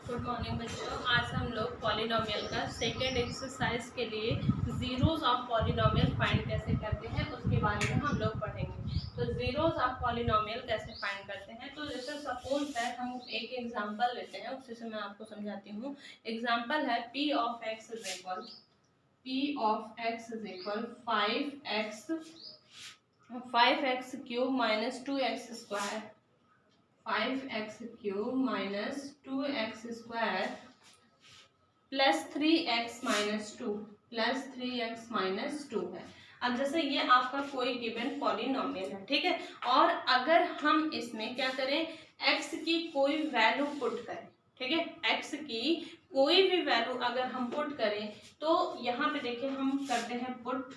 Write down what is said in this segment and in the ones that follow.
Good morning बच्चों। आज हम लोग पॉलिनोमियल का सेकेंड एक्सरसाइज के लिए जीरोस ऑफ पॉलिनोमियल फाइंड कैसे करते हैं उसके बारे में हम लोग पढ़ेंगे। तो जीरोस ऑफ पॉलिनोमियल कैसे फाइंड करते हैं, तो जैसे सपोज दैट हम एक एग्जांपल लेते हैं, उसी से मैं आपको समझाती हूँ। एग्जांपल है p of x is equal 5x cube minus 2x square 5x cube minus 2x square plus 3x minus two है। अब जैसे ये आपका कोई गिवन पॉलिनोमियल है, ठीक है, और अगर हम इसमें क्या करें, x की कोई वैल्यू पुट करें, ठीक है, x की कोई भी वैल्यू अगर हम पुट करें तो यहाँ पे देखिए हम करते हैं पुट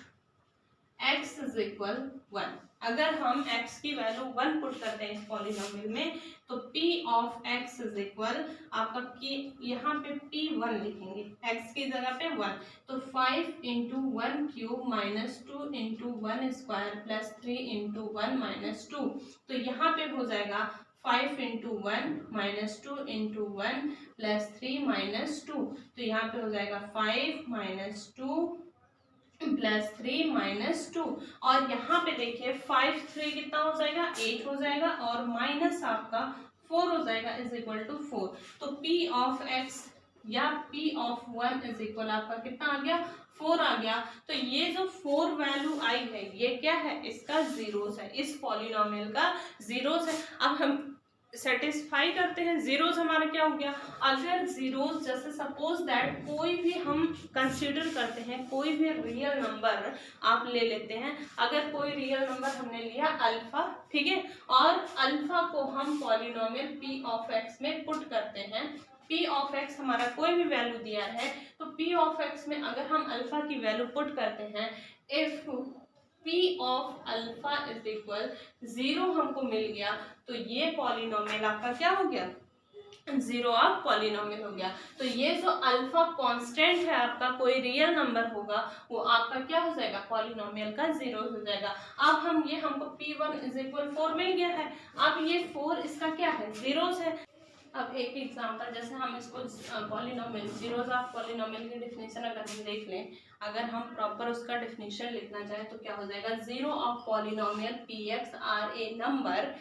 x इज इक्वल 1। अगर हम x की वैल्यू 1 पुट करते हैं इस पॉलिनोमियल में तो p of x is equal आपका की यहाँ पे p1 लिखेंगे, x की जगह पे 1, तो 5 into 1 cube minus 2 into 1 square plus 3 into 1 minus 2। तो यहाँ पे हो जाएगा 5 into 1 minus 2 into 1 plus 3 minus 2। तो यहाँ पे हो जाएगा 5 माइनस 2 प्लस 3 माइनस 2, और यहाँ पे देखिए 5 3 कितना हो जाएगा, 8 हो जाएगा, और माइनस आपका 4 हो जाएगा इज इक्वल टू 4। तो p ऑफ x या p ऑफ 1 इज इक्वल आपका कितना आ गया, 4 आ गया। तो ये जो 4 वैल्यू आई है ये क्या है, इसका जीरोस है, इस पॉलिनोमियल का जीरोस है। अब हम सेटिस्फाई करते हैं, जीरोस हमारा क्या हो गया। अगर जीरोस जैसे सपोज दैट कोई भी हम कंसीडर करते हैं, कोई भी रियल नंबर आप ले लेते हैं, अगर कोई रियल नंबर हमने लिया अल्फा, ठीक है, और अल्फा को हम पॉलिनोमियल p ऑफ x में पुट करते हैं, p ऑफ x हमारा कोई भी वैल्यू दिया है, तो p ऑफ x में अगर हम अल्फा की वैल्यू पुट करते हैं, if p of alpha is equal 0 हमको मिल गया, तो ये पॉलिनोमियल आपका क्या हो गया, जीरो ऑफ पॉलिनोमियल हो गया। तो ये जो अल्फा कांस्टेंट है आपका, कोई रियल नंबर होगा, वो आपका क्या हो जाएगा, पॉलिनोमियल का जीरो हो जाएगा। अब हम ये हमको p1 इज इक्वल 4 मिल गया है, अब ये 4 इसका क्या है, जीरोस है। अब एक एग्जांपल, जैसे हम इसको पॉलिनोमियल जीरोस ऑफ पॉलिनोमियल की डेफिनेशन अगर हम देख लें, अगर हम प्रॉपर उसका डेफिनेशन लिखना चाहें तो क्या हो जाएगा, zero of polynomial px are a number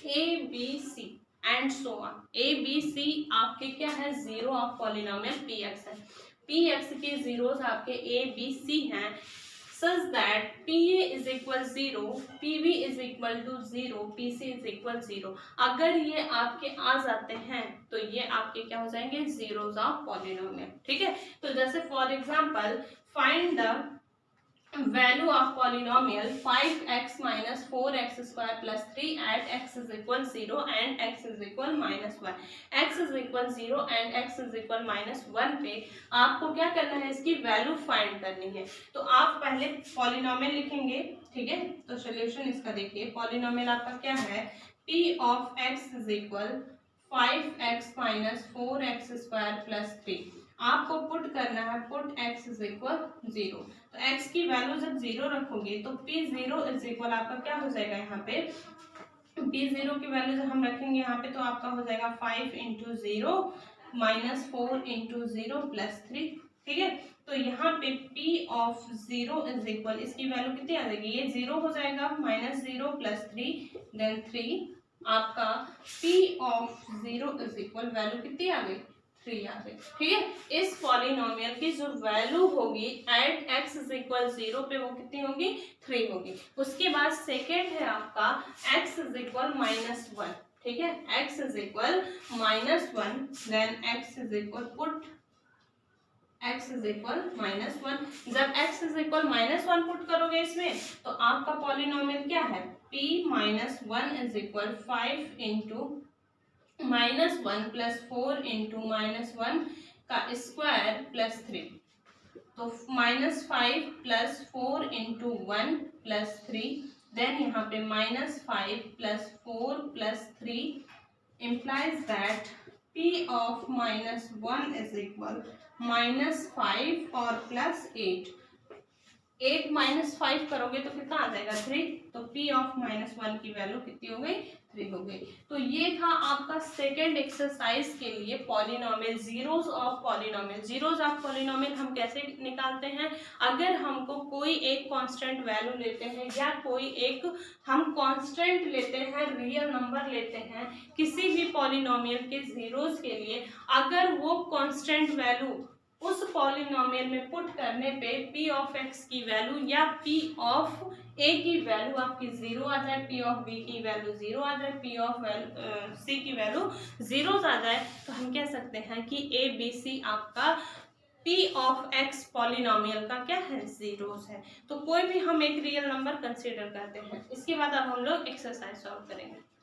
a b c and so on. A b c आपके क्या है, जीरो ऑफ पॉलिनोमियल px है, px के जीरोस आपके a b c हैं, such that pa is equal 0, pb is equal to 0, pc is equal 0। अगर ये आपके आ जाते हैं तो ये आपके क्या हो जाएंगे, जीरोस ऑफ पॉलिनोमियल, ठीक है। तो जैसे for example find the value of polynomial 5x minus 4x square plus 3 at x is equal 0 and x is equal minus 1। x is equal 0 and x is equal minus 1 पे आपको क्या करना है, इसकी वैल्यू फाइंड करनी है। तो आप पहले पॉलिनोमियल लिखेंगे, ठीक है, तो सोल्यूशन इसका देखिए, पॉलिनोमियल आपका क्या है, p of x is equal 5x minus 4x square plus 3। आपको पुट करना है, पुट x इज इक्वल 0, तो x की वैल्यू जब 0 रखोगे तो p0 इज इक्वल आपका क्या हो जाएगा, यहाँ पे p0 की वैल्यू जब हम रखेंगे यहाँ पे तो आपका हो जाएगा 5 इंटू 0 माइनस 4 इंटू 0 प्लस 3, ठीक है। तो यहाँ पे p ऑफ 0 इज इक्वल, इसकी वैल्यू कितनी आ जाएगी, ये 0 हो जाएगा, माइनस 0 प्लस 3 देन 3, आपका p of 0 is equal value कितनी आ गई, 3 आ गई, ठीक है। इस पॉलिनोमियल की जो वैल्यू होगी एट x इज इक्वल 0 पे वो कितनी होगी, 3 होगी। उसके बाद सेकेंड है आपका x इज इक्वल माइनस 1, ठीक है, x is equal minus 1, then x is equal put x is equal minus 1। जब x is equal minus 1 put करोगे इसमें तो आपका पॉलिनोमियल क्या है, p minus 1 is equal 5 into minus 1 plus 4 into minus 1 का स्क्वायर प्लस 3, तो minus 5 plus 4 into 1 plus 3, then यहाँ पे minus 5 plus 4 plus 3 implies that p of minus 1 is equal minus 5 और प्लस 8। 8 माइनस 5 करोगे तो कितना आ जाएगा, 3, तो p ऑफ माइनस 1 की वैल्यू कितनी हो गई, 3 हो गई। तो ये था आपका सेकेंड एक्सरसाइज के लिए polynomial, zeros of polynomial. Zeros of polynomial हम कैसे निकालते हैं, अगर हमको कोई एक कांस्टेंट वैल्यू लेते हैं या कोई एक हम कांस्टेंट लेते हैं, रियल नंबर लेते हैं किसी भी पॉलिनोमियल के जीरोस के लिए, अगर वो कांस्टेंट वैल्यू उस पॉलिनोमियल में पुट करने पे p ऑफ x की वैल्यू या p ऑफ a की वैल्यू आपकी 0 आ जाए, p ऑफ b की वैल्यू 0 आ जाए, p ऑफ c की वैल्यू 0 आ जाए, तो हम कह सकते हैं कि a b c आपका p ऑफ x पॉलिनोमियल का क्या है, जीरोस है। तो कोई भी हम एक रियल नंबर कंसीडर करते हैं। इसके बाद अब हम लोग एक्सरसाइज सॉल्व करेंगे।